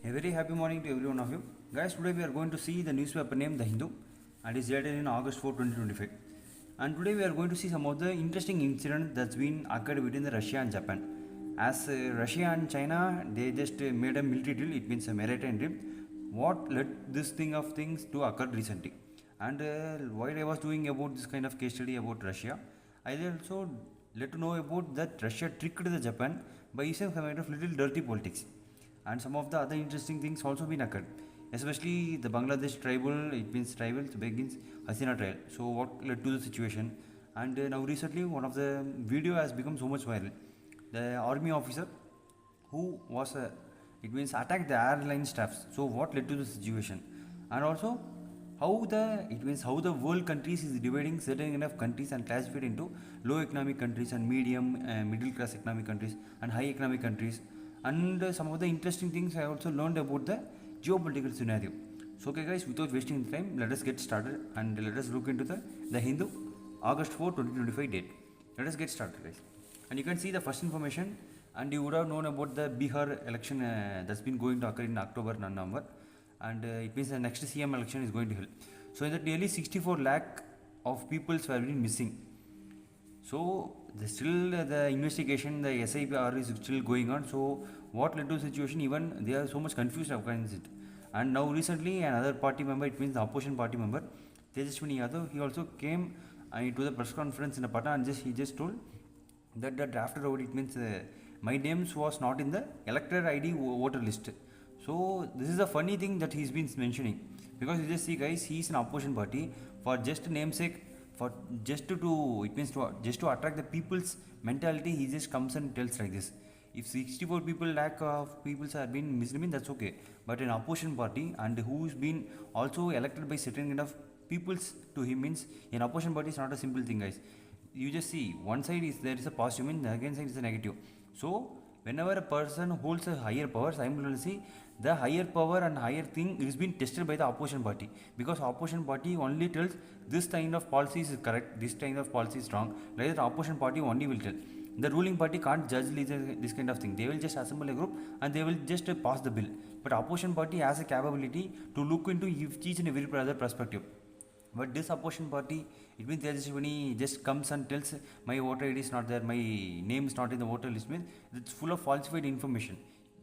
A very happy morning to every one of you. Guys, today we are going to see the newspaper name The Hindu and is dated in August 4, 2025. And today we are going to see some of the interesting incidents that's been occurred between the Russia and Japan. As Russia and China, they just made a military deal, it means a maritime deal. What led this thing of things to occur recently? And while I was doing about this kind of case study about Russia, I also let to know about that Russia tricked the Japan by using some kind of little dirty politics, and some of the other interesting things also been occurred, especially the Bangladesh tribal, it means tribal begins Hasina trial. So what led to the situation? And now recently one of the video has become so much viral. The army officer who was it means attacked the airline staffs. So what led to the situation? And also how the world countries is dividing certain kind of countries and classified into low economic countries and medium middle class economic countries and high economic countries. And some of the interesting things I also learned about the geopolitical scenario. So okay guys, without wasting time, let us get started and let us look into the Hindu August 4 2025 date. Let us get started guys. And you can see the first information, and you would have known about the Bihar election that's been going to occur in October and November, and it means the next CM election is going to help. So in that nearly 64 lakh of people were been missing. So the investigation, the SIPR is still going on. So what led to the situation? Even they are so much confused against it. And now recently another party member, it means the opposition party member, Tejaswini Yadav, he also came to the press conference in a Patna, and he just told that the drafted out, it means my names was not in the electoral ID voter list. So this is a funny thing that he's been mentioning, because you just see guys, he's an opposition party for just namesake, for just to it means to just to attract the people's mentality. He just comes and tells like this. If 64 people lack of peoples are being Muslim, that's okay. But an opposition party and who's been also elected by certain kind of peoples to him means an opposition party is not a simple thing, guys. You just see one side is there is a positive, and the other side is a negative. So whenever a person holds a higher power, simultaneously the higher power and higher thing is being tested by the opposition party, because opposition party only tells this kind of policy is correct, this kind of policy is wrong. Like the opposition party only will tell. The ruling party can't judge this kind of thing. They will just assemble a group and they will just pass the bill. But opposition party has a capability to look into each and every other perspective. But this opposition party, it means Tejaswini just comes and tells my voter ID is not there, my name is not in the voter list, means it's full of falsified information.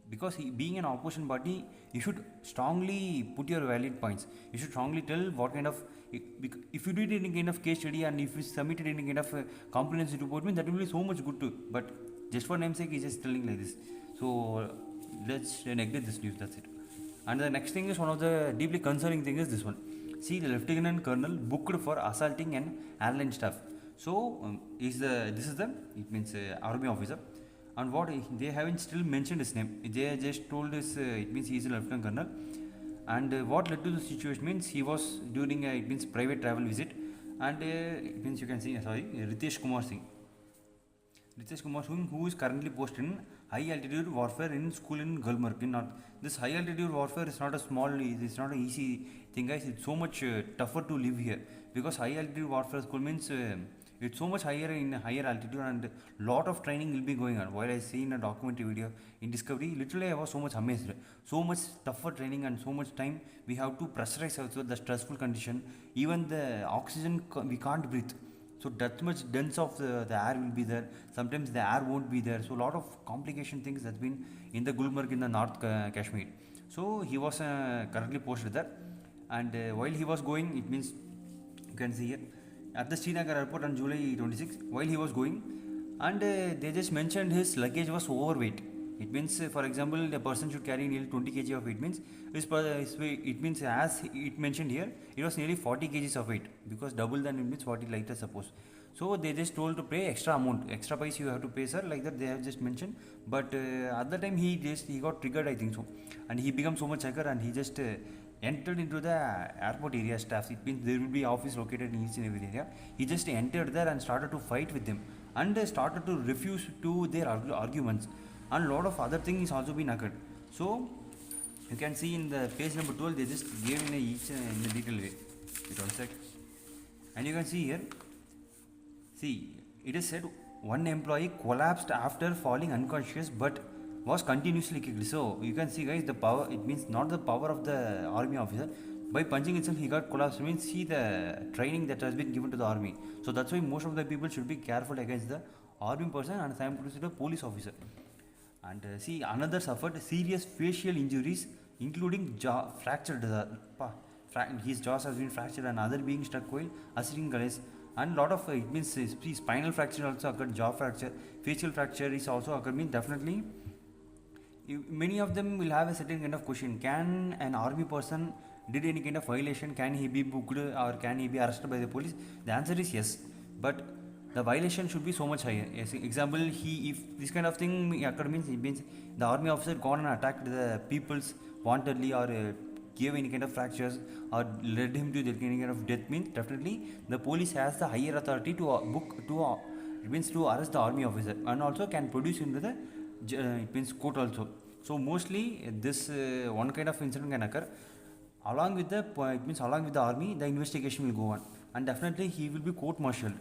Because being an opposition party, you should strongly put your valid points. You should strongly tell what kind of, if you did any kind of case study and if you submitted any kind of comprehensive report, means that will be so much good too. But just for namesake, he's just telling like this. So let's neglect this news. That's it. And the next thing is, one of the deeply concerning thing is this one. See, the lieutenant colonel booked for assaulting an airline staff. So this is the, it means army officer, and what they haven't still mentioned his name. They just told us it means he is a lieutenant colonel. And what led to the situation means he was during it means private travel visit, and it means you can see Ritesh Kumar Singh. Ritesh Kumar Singh, who is currently posted in high altitude warfare in school in Gulmarg in North. This high altitude warfare is not a small, it's not an easy thing, guys. It's so much tougher to live here, because high altitude warfare school means it's so much higher in higher altitude, and lot of training will be going on. While I see in a documentary video in Discovery, literally I was so much amazed. So much tougher training and so much time we have to pressurize also the stressful condition. Even the oxygen we can't breathe. So that much dense of the air will be there. Sometimes the air won't be there. So a lot of complication things that's been in the Gulmarg in the North Kashmir. So he was currently posted there, and while he was going, it means you can see here at the Srinagar airport on July 26, while he was going, and they just mentioned his luggage was overweight. It means, for example, the person should carry nearly 20 kg of weight. Means his weight, it means as it mentioned here, it was nearly 40 kgs of weight, because double than it means 40 lighter suppose. So they just told to pay extra amount, extra price you have to pay, sir, like that they have just mentioned. But at the time he got triggered, I think so, and he became so much hacker, and he just entered into the airport area staff. It means there will be office located in each and every area. He just entered there and started to fight with them, and started to refuse to their arguments, and lot of other things also been occurred. So you can see in the page number 12, they just gave in each in a detailed way. Wait one sec. And you can see here, see, it is said one employee collapsed after falling unconscious, but was continuously kicked. So you can see, guys, the power. It means not the power of the army officer. By punching itself, he got collapsed. Means see the training that has been given to the army. So that's why most of the people should be careful against the army person and simultaneously the police officer. And see, another suffered serious facial injuries, including jaw fractured. His jaws has been fractured and other being struck while assisting guys. And lot of it means spinal fracture also occurred, jaw fracture, facial fracture is also occurred. Means definitely, many of them will have a certain kind of question: can an army person did any kind of violation? Can he be booked or can he be arrested by the police? The answer is yes, but the violation should be so much higher. Yes, example, if this kind of thing occurred, means it means the army officer gone and attacked the peoples wantedly or gave any kind of fractures or led him to any kind of death, means definitely the police has the higher authority to it means to arrest the army officer and also can produce into the it means court also. So mostly this one kind of incident can occur along with the along with the army. The investigation will go on and definitely he will be court martialed.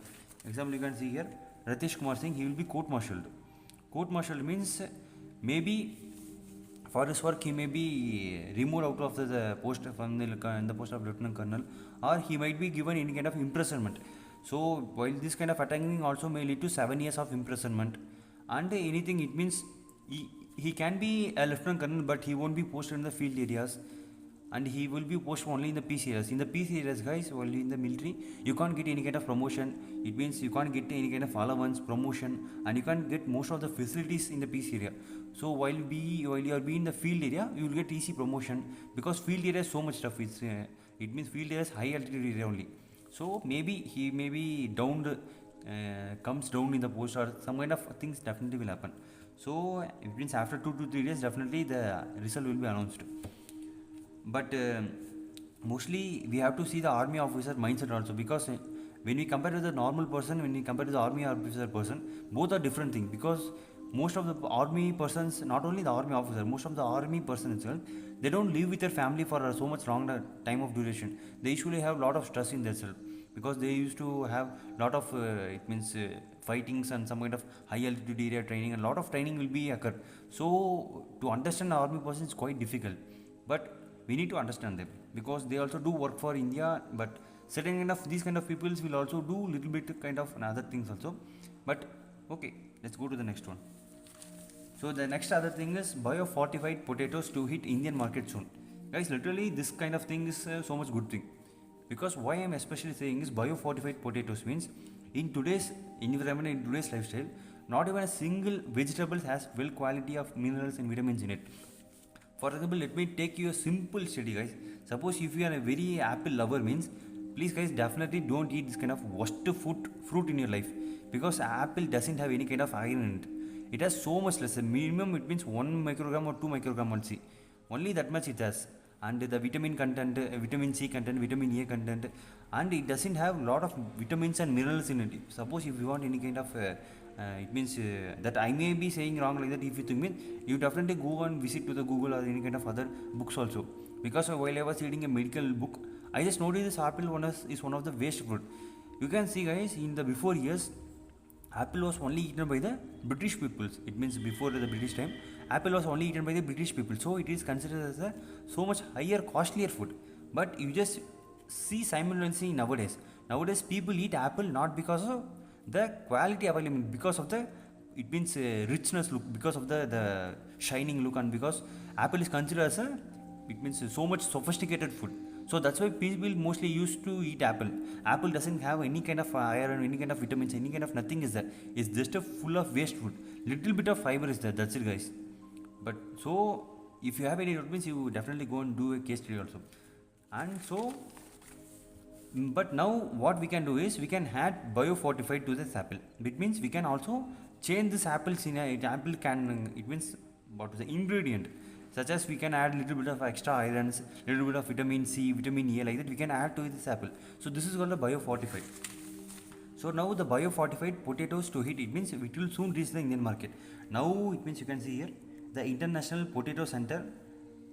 Example, you can see here Ratish Kumar Singh, he will be court martialed. Court martialed means maybe for his work he may be removed out of the post from the post of lieutenant colonel, or he might be given any kind of imprisonment. So while this kind of attacking also may lead to 7 years of imprisonment and anything, it means he can be a lieutenant colonel but he won't be posted in the field areas and he will be posted only in the peace areas. In the peace areas, guys, only in the military, you can't get any kind of promotion. It means you can't get any kind of allowance, promotion, and you can't get most of the facilities in the peace area. So while you are being in the field area, you will get easy promotion because field area is so much tough. It means field area is high altitude area only. So maybe he may be downed, comes down in the post or some kind of things definitely will happen. So it means after 2 to 3 days, definitely the result will be announced. But mostly we have to see the army officer mindset also, because when we compare with the normal person, when we compare to the army officer person, both are different things. Because most of the army persons, not only the army officer, most of the army person itself, they don't live with their family for so much long time of duration. They usually have lot of stress in themselves because they used to have lot of fightings and some kind of high altitude area training, and lot of training will be occur. So to understand the army person is quite difficult, but we need to understand them because they also do work for India. But certain kind of these kind of peoples will also do little bit kind of other things also. But okay, let's go to the next one. So the next other thing is biofortified potatoes to hit Indian market soon. Guys, literally this kind of thing is so much good thing, because why I'm especially saying is biofortified potatoes means in today's environment, in today's lifestyle, not even a single vegetable has well quality of minerals and vitamins in it. For example, let me take you a simple study, guys. Suppose if you are a very apple lover, means please guys definitely don't eat this kind of worst fruit in your life, because apple doesn't have any kind of iron in it. It has so much less. Minimum it means 1 microgram or 2 microgram only that much it has. And the vitamin content, vitamin C content, vitamin A content, and it doesn't have lot of vitamins and minerals in it. Suppose if you want any kind of it means that I may be saying wrong like that. If you think, you definitely go and visit to the Google or any kind of other books also, because while I was reading a medical book, I just noticed this apple is one of the waste fruit. You can see, guys, in the before years, apple was only eaten by the British peoples. It means before the British time, apple was only eaten by the British people. So it is considered as a so much higher, costlier food. But you just see simultaneously nowadays. Nowadays people eat apple not because of the quality available, because of the it means richness look, because of the shining look, and because apple is considered as a it means so much sophisticated food. So that's why people mostly used to eat apple. Apple doesn't have any kind of iron, any kind of vitamins, any kind of nothing is there. It's just a full of waste food. Little bit of fiber is there. That's it, guys. But so if you have any means, you definitely go and do a case study also. And so, but now what we can do is we can add biofortified to this apple. It means we can also change this apples in a apple can. It means what is the ingredient, such as we can add little bit of extra irons, little bit of vitamin C, vitamin A, like that we can add to this apple. So this is called a biofortified. So now the biofortified potatoes to hit, it means it will soon reach the Indian market. Now it means you can see here the International Potato Center,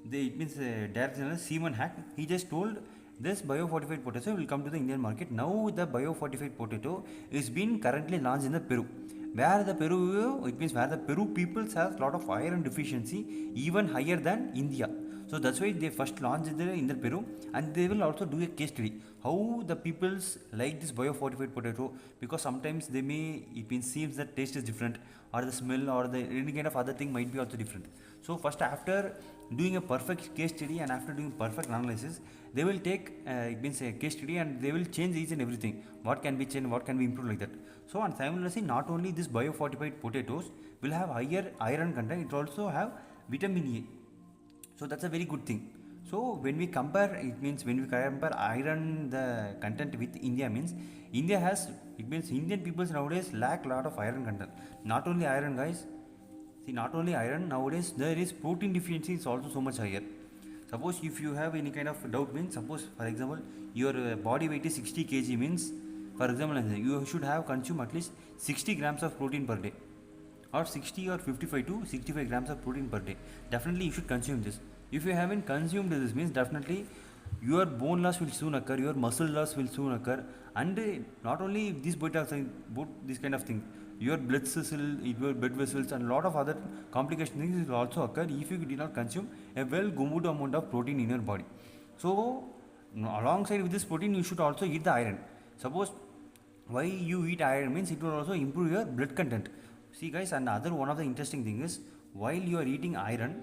it means Director General Seaman Hack, he just told this biofortified potato will come to the Indian market. Now the biofortified potato is being currently launched in the Peru. where the Peru, it means where the Peru peoples has lot of iron deficiency even higher than India. So that's why they first launched it in the Peru, and they will also do a case study how the peoples like this biofortified potato, because sometimes they may, it means seems that taste is different, or the smell or the any kind of other thing might be also different. So first, after doing a perfect case study and after doing perfect analysis, they will take it means a case study, and they will change each and everything, what can be changed, what can be improved, like that. So and simultaneously, not only this biofortified potatoes will have higher iron content, it also have vitamin A. So that's a very good thing. So when we compare, it means when we compare iron the content with India, means India has, it means Indian people nowadays lack lot of iron content. Not only iron, guys, see, not only iron, nowadays there is protein deficiency is also so much higher. Suppose if you have any kind of doubt, means suppose for example your body weight is 60 kg, means for example you should have consume at least 60 grams of protein per day, or 60 or 55 to 65 grams of protein per day. Definitely you should consume this. If you haven't consumed this, means definitely your bone loss will soon occur, your muscle loss will soon occur, and not only this both this kind of thing, your blood vessels and lot of other complication things will also occur if you did not consume a well good amount of protein in your body. So alongside with this protein, you should also eat the iron. Suppose why you eat iron, means it will also improve your blood content. See guys, and other one of the interesting thing is, while you are eating iron,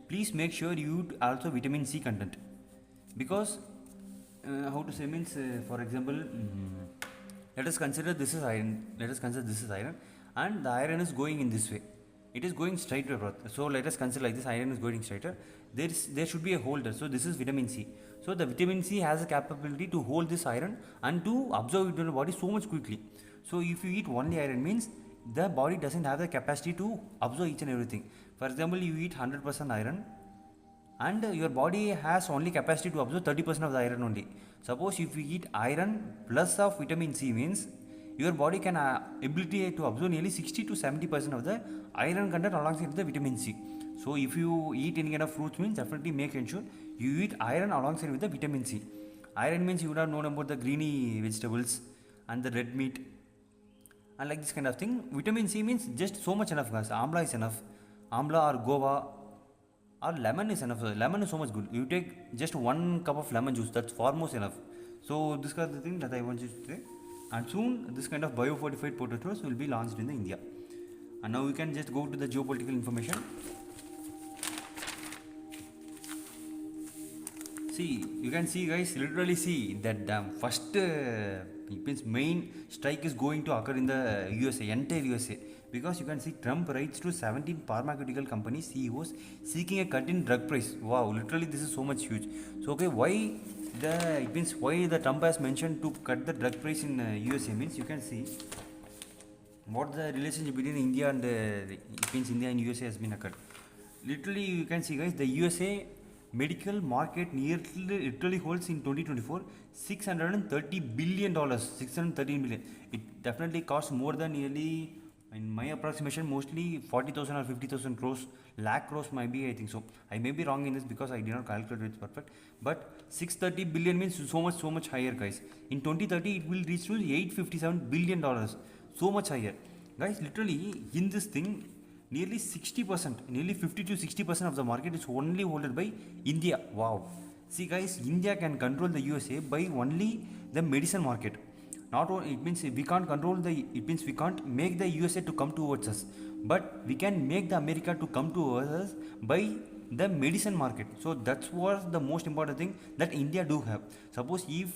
please make sure you eat also vitamin C content, because how to say, means for example, let us consider this is iron, and the iron is going in this way, it is going straighter. So let us consider like this, iron is going straighter, there should be a holder, so this is vitamin C. So the vitamin C has a capability to hold this iron and to absorb it in the body so much quickly. So if you eat only iron, means the body doesn't have the capacity to absorb each and everything. For example, you eat 100% iron, and your body has only capacity to absorb 30% of the iron only. Suppose if you eat iron plus of vitamin C, means your body can ability to absorb nearly 60 to 70% of the iron content alongside the vitamin C. So if you eat any kind of fruits, means definitely make ensure you eat iron alongside with the vitamin C. Iron means you would have known about the greeny vegetables and the red meat and like this kind of thing. Vitamin C means just so much enough, guys. Amla is enough. Amla or guava or lemon is enough. Lemon is so much good. You take just 1 cup of lemon juice, that's far more enough. So this kind of the thing that I want you to say. And soon this kind of biofortified potatoes will be launched in the India. And now we can just go to the geopolitical information. See, you can see, guys, literally see that first it means main strike is going to occur in the USA, entire USA, because you can see Trump writes to 17 pharmaceutical companies CEOs seeking a cut in drug price. Wow, literally this is so much huge. So okay, why the Trump has mentioned to cut the drug price in USA, means you can see what the relationship between India and it means India and USA has been occurred. Literally you can see, guys, the USA medical market literally holds in 2024 $630 billion. 613 billion. It definitely costs more than nearly, in my approximation, mostly 40,000 or 50,000 crores, lakh crores might be, I think so. I may be wrong in this because I did not calculate it perfect. But 630 billion means so much higher, guys. In 2030, it will reach to $857 billion. So much higher. Guys, literally, in this thing, nearly 60%, nearly 50 to 60% of the market is only held by India. Wow. See, guys, India can control the USA by only the medicine market. Not only, it means we can't control it means we can't make the USA to come towards us, but we can make the America to come towards us by the medicine market. So that's what the most important thing that India do have. Suppose if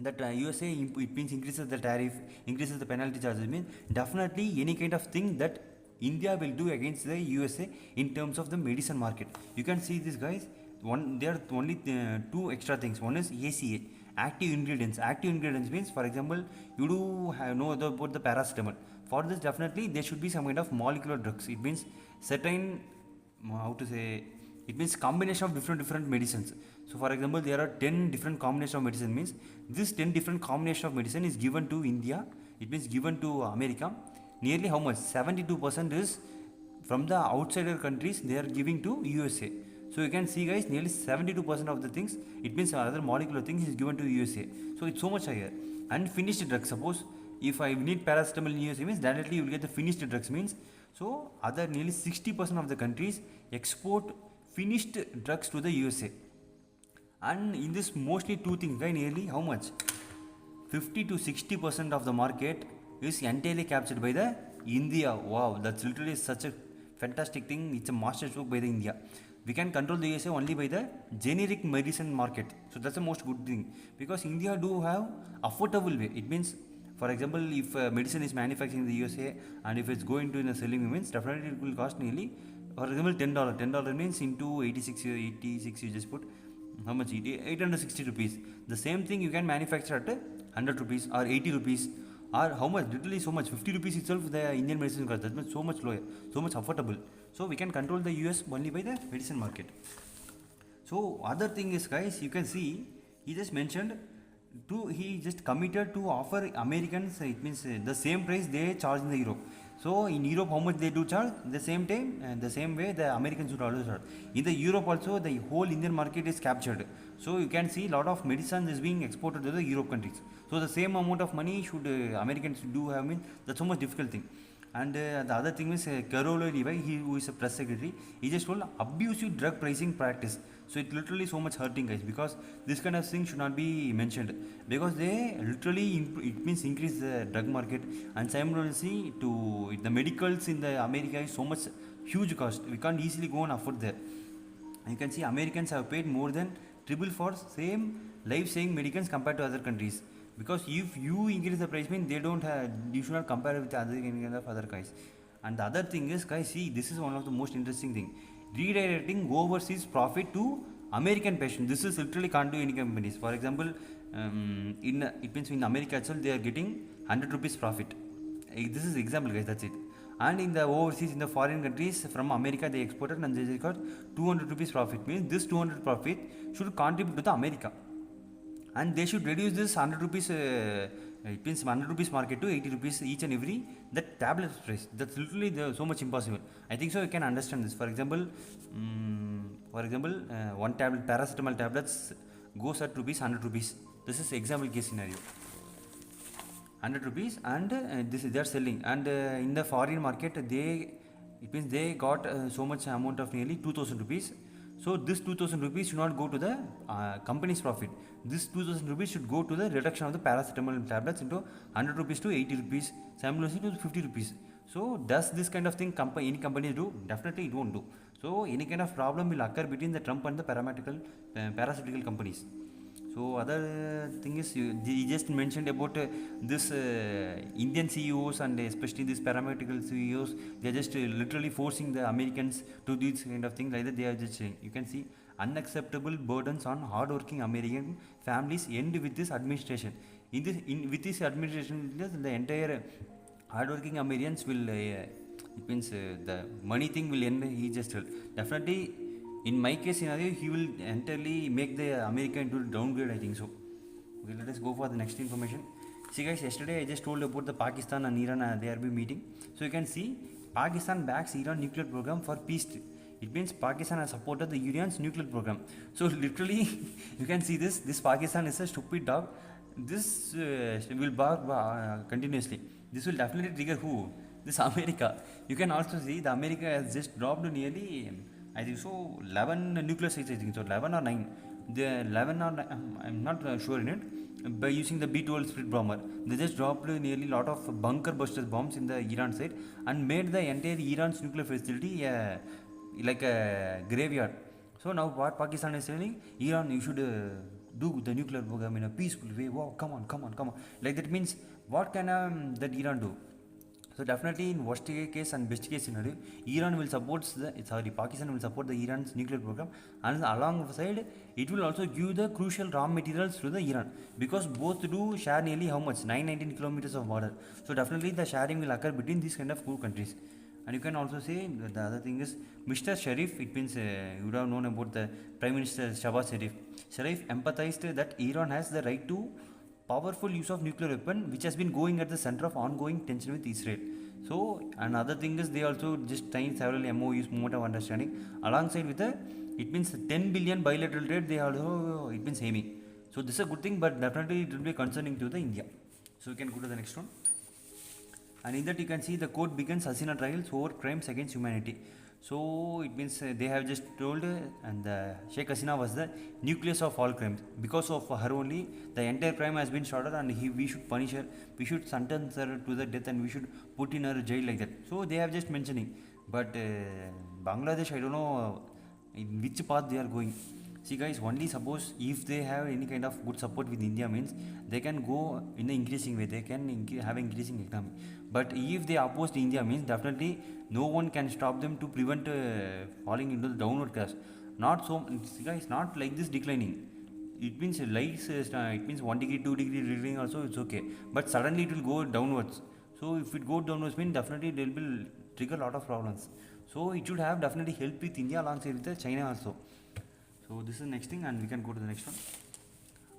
that USA it means increases the tariff, increases the penalty charges, means definitely any kind of thing that India will do against the USA in terms of the medicine market. You can see this, guys. There are only 2 extra things. One is ACA, active ingredients. Active ingredients means, for example, you do know about the paracetamol. For this, definitely there should be some kind of molecular drugs. It means certain, how to say, it means combination of different medicines. So for example, there are 10 different combination of medicine, means this 10 different combination of medicine is given to India. It means given to America. Nearly how much? 72% is from the outsider countries they are giving to USA. So you can see, guys, nearly 72% of the things, it means other molecular things is given to USA. So it's so much higher. And finished drugs, suppose if I need paracetamol in USA means directly you will get the finished drugs means. So other nearly 60% of the countries export finished drugs to the USA. And in this mostly two things, right? Nearly how much? 50 to 60% of the market is entirely captured by the India. Wow, that's literally such a fantastic thing. It's a masterstroke by the India. We can control the USA only by the generic medicine market. So that's the most good thing, because India do have affordable way. It means, for example, if medicine is manufactured in the USA and if it's going to in a selling means, definitely it will cost nearly, for example, $10. $10 means into 86 you just put how much? 860 rupees. The same thing you can manufacture at 100 rupees or 80 rupees, or how much? Literally so much. 50 rupees itself the Indian medicine cost. That means so much lower, so much affordable. So we can control the US only by the medicine market. So other thing is, guys, you can see he just mentioned he just committed to offer Americans, it means the same price they charge in the Europe. So in Europe how much they do charge, the same time and the same way the Americans would also charge. In the Europe also the whole Indian market is captured. So you can see lot of medicine is being exported to the Europe countries. So the same amount of money should Americans do have, mean that's so much difficult thing. And the other thing is Carolo Levi, who is a press secretary, he just told abusive drug pricing practice. So it literally so much hurting, guys, because this kind of thing should not be mentioned, because they literally it means increase the drug market, and simultaneously to the medicals in the America is so much huge cost. We can't easily go and afford there. You can see Americans have paid more than triple for same life-saving medicines compared to other countries. Because if you increase the price, mean they don't have, you should not compare with other kind of other guys. And the other thing is, guys, see, this is one of the most interesting thing, redirecting overseas profit to American patients. This is literally can't do any companies. For example, it means in America itself they are getting 100 rupees profit. This is example, guys, that's it. And in the overseas, in the foreign countries, from America they exported and they got 200 rupees profit. Means this 200 profit should contribute to the America, and they should reduce this 100 rupees it means 100 rupees market to 80 rupees each and every that tablet price. That's literally so much impossible. I think so you can understand this. For example, one tablet paracetamol tablets goes at rupees 100 rupees. This is example case scenario, 100 rupees, and this is they are selling, and in the foreign market it means they got so much amount of nearly 2000 rupees. So this 2000 rupees should not go to the company's profit. This 2000 rupees should go to the reduction of the paracetamol tablets into 100 rupees to 80 rupees, simultaneously to 50 rupees. So does this kind of thing any company do? Definitely it won't do. So any kind of problem will occur between the Trump and the pharmaceutical companies. So other thing is, you just mentioned about this Indian CEOs and especially these pharmaceutical CEOs, they are just literally forcing the Americans to do this kind of thing like that. They are just saying, you can see unacceptable burdens on hardworking American families end with this administration. With this administration, the entire hardworking Americans will, it means the money thing will end. He just definitely. In my case scenario, he will entirely make the America into downgrade, I think so. Okay, let us go for the next information. See, guys, yesterday I just told about the Pakistan and Iran, they are meeting. So you can see Pakistan backs Iran nuclear program for peace. It means Pakistan has supported the Iran's nuclear program. So literally, you can see this Pakistan is a stupid dog. This will bark continuously. This will definitely trigger who? This America. You can also see the America has just dropped nearly, I think so, 11 nuclear sites, I think so, 11 or 9. The 11 or 9, I'm not sure in it. By using the B-12 split bomber, they just dropped nearly lot of bunker busters bombs in the Iran side and made the entire Iran's nuclear facility like a graveyard. So now what Pakistan is saying, Iran, you should do the nuclear program in a peaceful way. Wow, come on. Like that means, what can that Iran do? So definitely in worst case and best case scenario, Pakistan will support the Iran's nuclear program, and alongside it will also give the crucial raw materials to the Iran, because both do share nearly how much, 919 kilometers of border. So definitely the sharing will occur between these kind of two countries. And you can also say the other thing is Mr. Sharif. It means you would have known about the Prime Minister Shahbaz Sharif. Sharif empathized that Iran has the right to powerful use of nuclear weapon, which has been going at the center of ongoing tension with Israel. So another thing is they also just signed several MOUs, moment of understanding, alongside with the, it means 10 billion bilateral trade they also, it means aiming. So this is a good thing, but definitely it will be concerning to the India. So you can go to the next one. And in that you can see the court begins Hasina trials over crimes against humanity. So it means they have just told and Sheikh Hasina was the nucleus of all crimes. Because of her only, the entire crime has been started, and we should punish her, we should sentence her to the death, and we should put in her jail like that. So they have just mentioning. But Bangladesh, I don't know in which path they are going. See guys, only suppose if they have any kind of good support with India means they can go in an increasing way, they can have increasing economy. But if they oppose to India means definitely no one can stop them to prevent falling into the downward class. Not so, guys, not like this declining. It means it means 1 degree, 2 degree declining also it's okay. But suddenly it will go downwards. So if it goes downwards means definitely there will trigger a lot of problems. So it should have definitely help with India alongside with the China also. So this is the next thing, and we can go to the next one.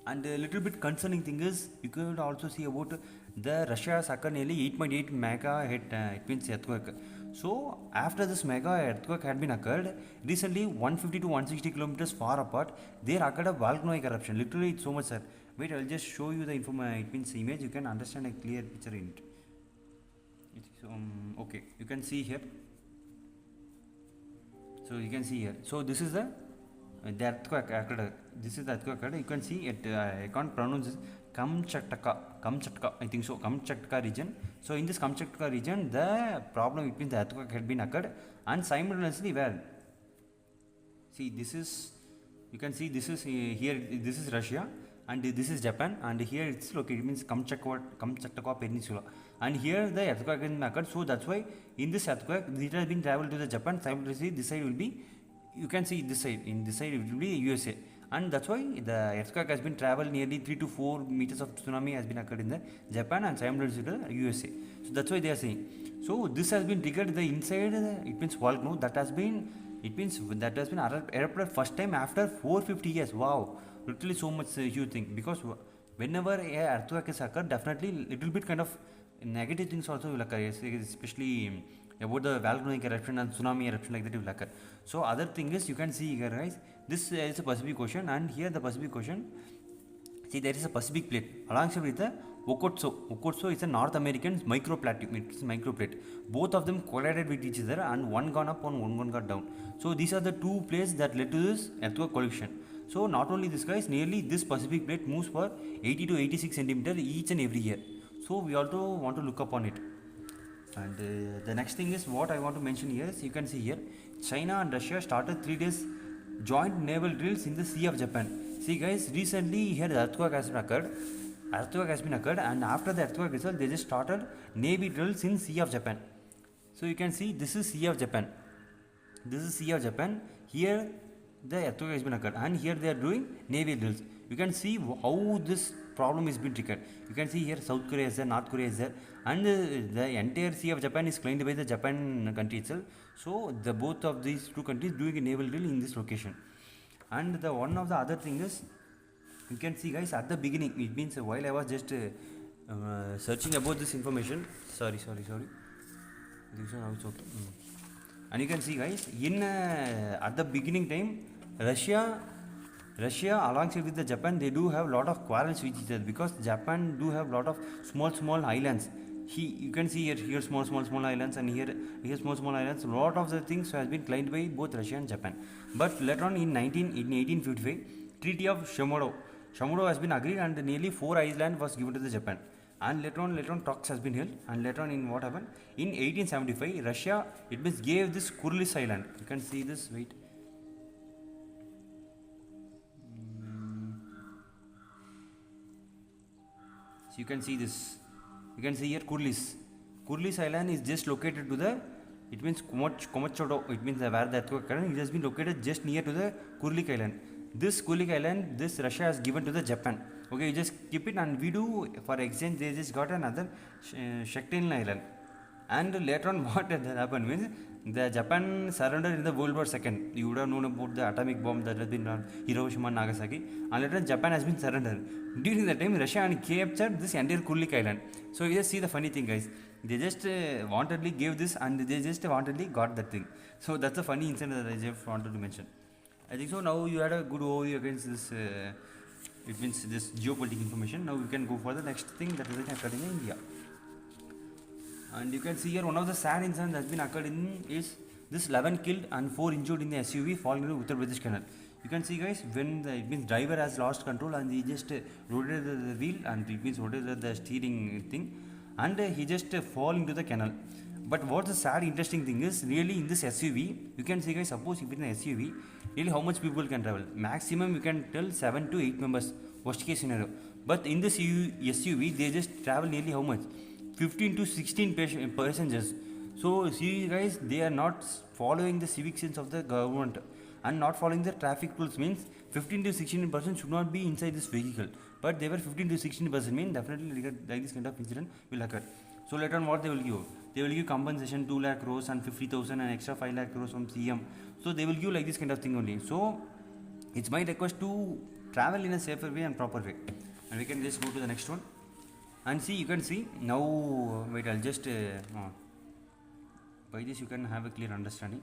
And a little bit concerning thing is you could also see about the Russia occurred nearly 8.8 mega hit, it means earthquake. So after this mega earthquake had been occurred, recently 150 to 160 kilometers far apart, there occurred a volcanic eruption. Literally it's so much, sir. Wait, I'll just show you the it means image, you can understand a clear picture in it. Okay, you can see here. So you can see here. So this is the earthquake occurred. This is the earthquake occurred. You can see it. I can't pronounce this. Kamchatka, I think so. Kamchatka region. So in this Kamchatka region, the problem between the earthquake had been occurred, and simultaneously where. See, this is. You can see this is here. This is Russia, and this is Japan, and here it's located. It means Kamchatka Peninsula, and here the earthquake has occurred. So that's why in this earthquake, it has been traveled to the Japan. Simultaneously, this side will be. You can see this side. In this side, it will be USA, and that's why the earthquake has been traveled nearly 3 to 4 meters of tsunami has been occurred in the Japan and simultaneously to the USA. So that's why they are saying. So this has been triggered the inside. It means volcano that has been. It means that has been erupted first time after 450 years. Wow, literally so much huge thing, because whenever a earthquake is occurred, definitely little bit kind of negative things also will occur, especially about the volcanic eruption and tsunami eruption like that will occur. So other thing is you can see here guys, this is a Pacific Ocean, and here the Pacific Ocean, see there is a Pacific plate alongside with the Okhotsk is a North American microplate. It's microplate. Both of them collided with each other, and one gone up and one got down. So these are the two places that led to this earthquake collision. So not only this guys, nearly this Pacific plate moves for 80 to 86 centimeter each and every year. So we also want to look upon it. And the next thing is what I want to mention here is you can see here China and Russia started 3 days joint naval drills in the Sea of Japan. See guys, recently here the earthquake has been occurred, and after the earthquake result they just started navy drills in Sea of Japan. So you can see this is Sea of Japan. This is Sea of Japan. Here the earthquake has been occurred, and here they are doing navy drills. You can see how this problem is being triggered. You can see here South Korea is there, North Korea is there, and the entire Sea of Japan is claimed by the Japan country itself. So the both of these two countries doing a naval drill in this location. And the one of the other thing is you can see guys at the beginning, it means while I was just searching about this information, sorry this one now it's okay. And you can see guys in at the beginning time Russia alongside with the Japan, they do have lot of quarrels with each other, because Japan do have lot of small islands. You can see here small islands, and here small islands. Lot of the things has been claimed by both Russia and Japan. But later on in 1855, Treaty of Shimoda has been agreed, and nearly 4 islands was given to the Japan. And later on talks has been held, and later on in what happened in 1875, Russia it means gave this Kurils island. You can see this. Wait. So you can see this. You can see here Kurils. Kurils island is just located to the. It means Komachodo. It means where the earthquake occurred. It has been located just near to the Kurils island. This Kurils island, this Russia has given to the Japan. Okay, you just keep it, and we do for exchange. They just got another Shackleton island. And later on, what happened means the Japan surrendered in the World War II. You would have known about the atomic bomb that has been on Hiroshima and Nagasaki. And later Japan has been surrendered. During that time, Russia and captured this entire Kurils island. So you just see the funny thing, guys. They just wantedly gave this, and they just wantedly got that thing. So that's a funny incident that I just wanted to mention. I think so. Now you had a good overview against this it means this geopolitical information. Now we can go for the next thing that is occurred in India. And you can see here one of the sad incidents that has been occurred in is this 11 killed and 4 injured in the SUV falling into Uttar Pradesh canal. You can see guys, when it means driver has lost control and he just rotated the wheel and it means rotated the steering thing and he just fall into the canal. But what's the sad interesting thing is, really in this SUV, you can see guys, suppose if it's an SUV, really how much people can travel? Maximum you can tell 7 to 8 members, worst case scenario. But in this SUV, they just travel nearly how much? 15 to 16 passengers. So see guys, they are not following the civic sense of the government and not following the traffic rules means 15 to 16% should not be inside this vehicle. But they were 15 to 16% means definitely like this kind of incident will occur. So later on what they will give? They will give compensation 2 lakh crores and 50,000 and extra 5 lakh crores from CM. So they will give like this kind of thing only. So it's my request to travel in a safer way and proper way. And we can just go to the next one. And see, you can see now, wait, I'll just by this you can have a clear understanding.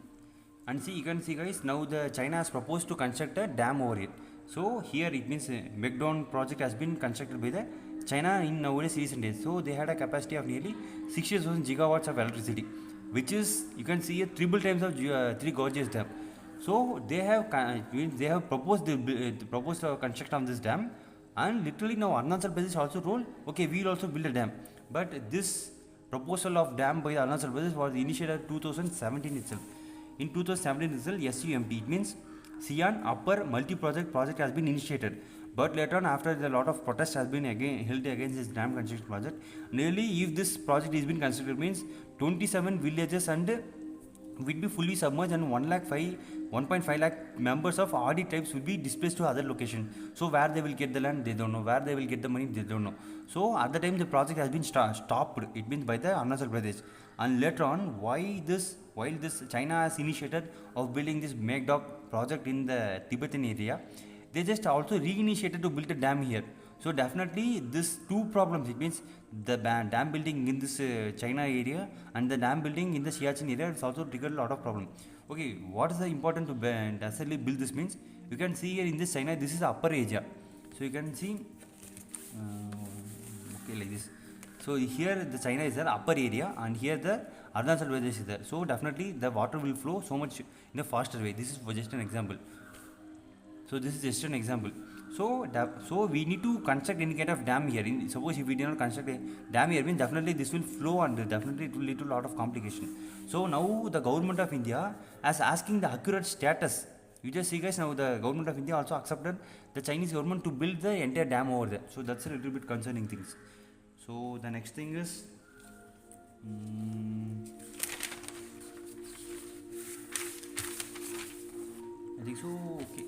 And see, you can see guys, now the China has proposed to construct a dam over here. So here it means Megdon project has been constructed by the China in nowadays recent days. So they had a capacity of nearly 60,000 gigawatts of electricity, which is, you can see a triple times of 3 Gorges dam. So they have proposed the construction of this dam, and literally now Arunachal Pradesh also told, okay, we will also build a dam. But this proposal of dam by Arunachal Pradesh was initiated in 2017 itself. In 2017 itself, SUMP, it means Sian Upper Multi-Project project has been initiated. But later on, after a lot of protests has been held against this dam construction project, nearly if this project is been constructed means 27 villages and will be fully submerged and 1.5 lakh members of Adi tribes will be displaced to other location. So where they will get the land, they don't know. Where they will get the money, they don't know. So at the time the project has been stopped, it means by the Arunachal Pradesh. And later on, while this China has initiated of building this Megdog project in the Tibetan area, they just also reinitiated to build a dam here. So definitely this two problems, it means the dam building in this China area and the dam building in the Siachen area, it's also triggered a lot of problem. Okay, what is the important to necessarily build this means, you can see here in this China, this is the upper area. So you can see, okay, like this. So here the China is the upper area and here the Arunachal Pradesh is there. So definitely the water will flow so much in a faster way. This is just an example. So this is just an example. So we need to construct any kind of dam here. Suppose if we do not construct a dam here, means definitely this will flow and definitely it will lead to a lot of complication. So now the government of India is asking the accurate status. You just see guys, now the government of India also accepted the Chinese government to build the entire dam over there. So that's a little bit concerning things. So the next thing is, I think so, okay.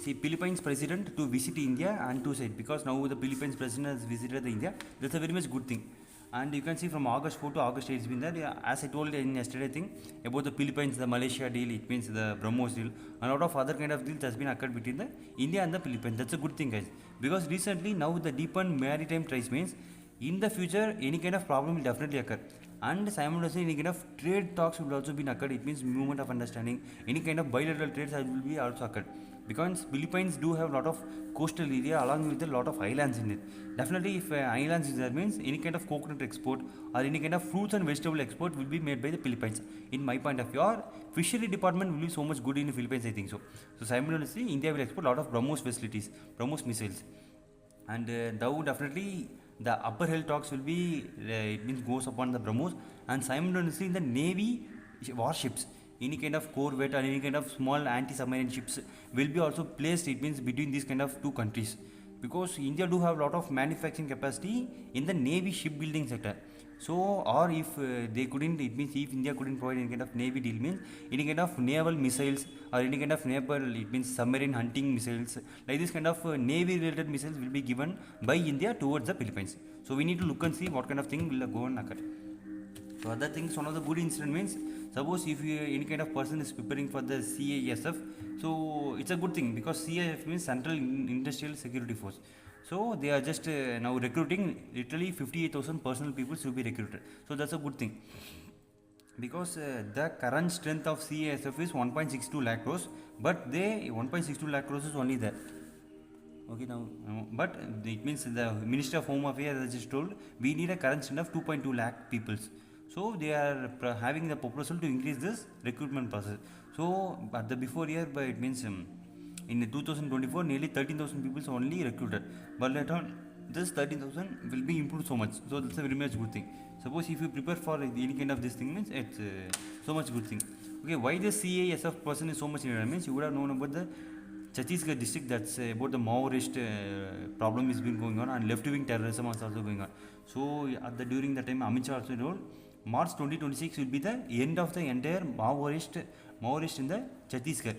See, Philippines president to visit India and to say, because now the Philippines president has visited India, that's a very much good thing. And you can see from August 4 to August 8 it's been there. As I told in yesterday thing about the Philippines, the Malaysia deal, it means the BrahMos deal, and a lot of other kind of deals has been occurred between the India and the Philippines. That's a good thing guys, because recently now the deepened maritime ties means in the future any kind of problem will definitely occur. And simultaneously any kind of trade talks will also be occurred. It means movement of understanding, any kind of bilateral trades will be also occurred, because Philippines do have a lot of coastal area along with a lot of islands in it. Definitely if islands is there means any kind of coconut export or any kind of fruits and vegetable export will be made by the Philippines. In my point of view, or fishery department will be so much good in the Philippines, I think so. So simultaneously India will export a lot of BrahMos facilities, BrahMos missiles, and now definitely the upper hill talks will be, it means goes upon the BrahMos, and simultaneously in the Navy warships, any kind of corvette or any kind of small anti-submarine ships will be also placed, it means between these kind of two countries, because India do have a lot of manufacturing capacity in the Navy shipbuilding sector. So, or if they couldn't, it means if India couldn't provide any kind of Navy deal means any kind of naval missiles or any kind of naval, it means submarine hunting missiles, like this kind of Navy related missiles will be given by India towards the Philippines. So we need to look and see what kind of thing will go and occur. So other things, one of the good incident means, suppose if any kind of person is preparing for the CISF, so it's a good thing, because CISF means Central Industrial Security Force. So they are just now recruiting literally 58,000 personal people to be recruited. So that's a good thing, because the current strength of CISF is 1.62 lakh crores, but they 1.62 lakh crores is only there. Okay, now, but it means the Minister of Home Affairs has just told we need a current strength of 2.2 lakh peoples. So they are having the proposal to increase this recruitment process. So at the before year, but it means in 2024 nearly 13,000 people only recruited. But later on, this 13,000 will be improved so much. So that's a very much good thing. Suppose if you prepare for any kind of this thing means it's so much good thing. Okay, why the CASF person is so much in means you would have known about the Chhattisgarh district, that's about the Maoist problem is been going on, and left-wing terrorism is also going on. So at the during the time Amit Shah also told March 2026 will be the end of the entire Maoist in the Chhattisgarh.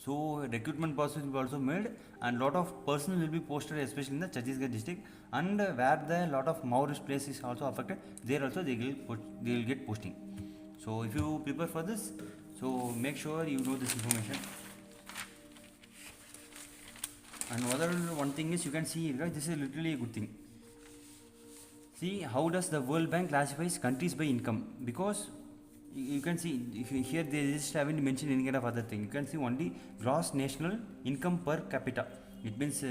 So recruitment process will be also made, and lot of personnel will be posted, especially in the Chhattisgarh district, and where the lot of Maoist places also affected, there also they will get posting. So if you prepare for this, so make sure you know this information. And one thing is you can see here, guys, this is literally a good thing. See how does the World Bank classifies countries by income, because you can see if you here they just haven't mentioned any kind of other thing. You can see only gross national income per capita. It means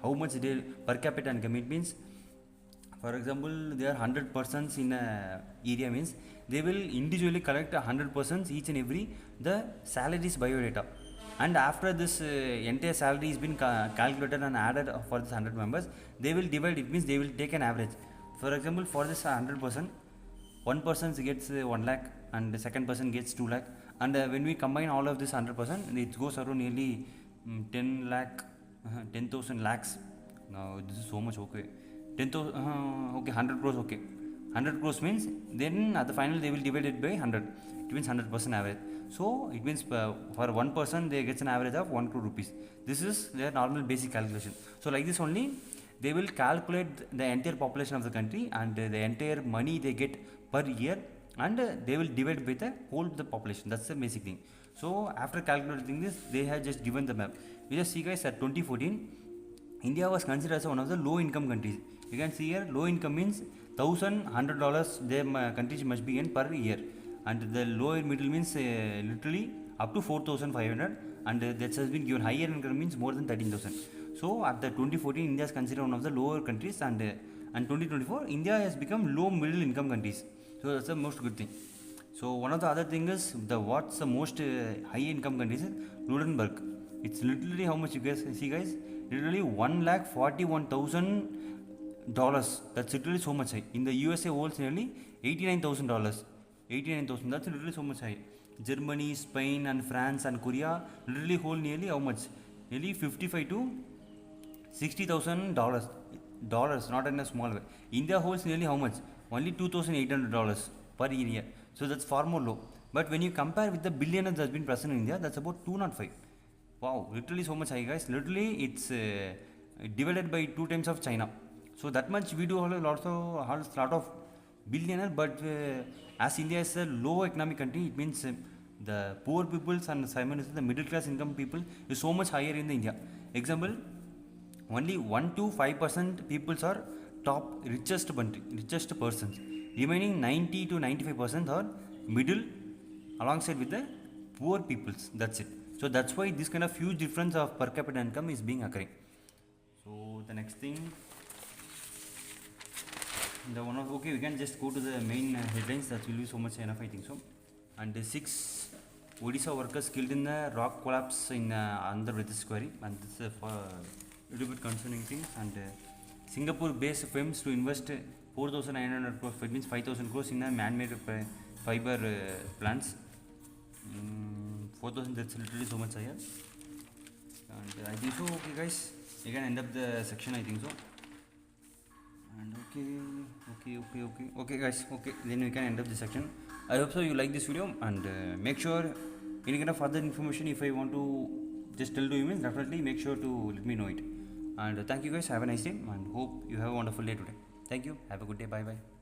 how much they per capita income. It means, for example, there are 100 persons in a area, means they will individually collect 100 persons each and every the salaries biodata. And after this entire salary has been calculated and added for this 100 members, they will divide. It means they will take an average. For example, for this 100 person, one person gets 1 lakh and the second person gets 2 lakh. And when we combine all of this 100%, it goes around nearly 10 lakh, 10,000 lakhs. Now this is so much. Okay, 10,000. Okay, 100 crores. Okay, 100 crores means then at the final they will divide it by 100. It means 100% average. So it means for one person they get an average of 1 crore rupees. This is their normal basic calculation. So like this only they will calculate the entire population of the country and the entire money they get per year, and they will divide by the whole of the population. That's the basic thing. So after calculating this, they have just given the map. We just see, guys, at 2014 India was considered as one of the low income countries. You can see here low income means $1,100 their countries must be in per year, and the lower middle means literally up to 4,500, and that has been given. Higher income means more than 13,000. So at the 2014 India is considered one of the lower countries, and 2024 India has become low middle income countries. So that's the most good thing. So one of the other thing is what's the most high income countries is Ludenberg. It's literally how much you guys see, guys, literally $1,41,000. That's literally so much high. In the USA holds nearly $89,000. 89,000, that's literally so much high. Germany, Spain and France and Korea literally hold nearly how much? Nearly 55 to $60,000. Dollars, not in a small way. India holds nearly how much? Only $2,800 per year. So that's far more low. But when you compare with the billionaires that's been present in India, that's about 205. Wow, literally so much high, guys. Literally it's divided by 2 times of China. So that much we do have a lot of billionaire, but as India is a low economic country, it means the poor peoples and simultaneously the middle class income people is so much higher in the India. Example, only 1 to 5% peoples are top richest persons. Remaining 90 to 95% are middle alongside with the poor peoples. That's it. So that's why this kind of huge difference of per capita income is being occurring. So the next thing, okay, we can just go to the main headlines. That will be so much enough, I think so. And the 6 Odisha workers killed in the rock collapse in Andhra Pradesh quarry, and this is a little bit concerning things. And Singapore-based firms to invest 4,900 crores, it means 5,000 crores in a man-made fiber plants. 4,000, that's literally so much higher. And I think so. Okay, guys, you can end up the section, I think so. And okay, guys, okay, then we can end up the section. I hope so you like this video, and make sure any kind of further information if I want to just tell to you, means definitely make sure to let me know it. And thank you, guys, have a nice day, and hope you have a wonderful day today. Thank you, have a good day, bye bye.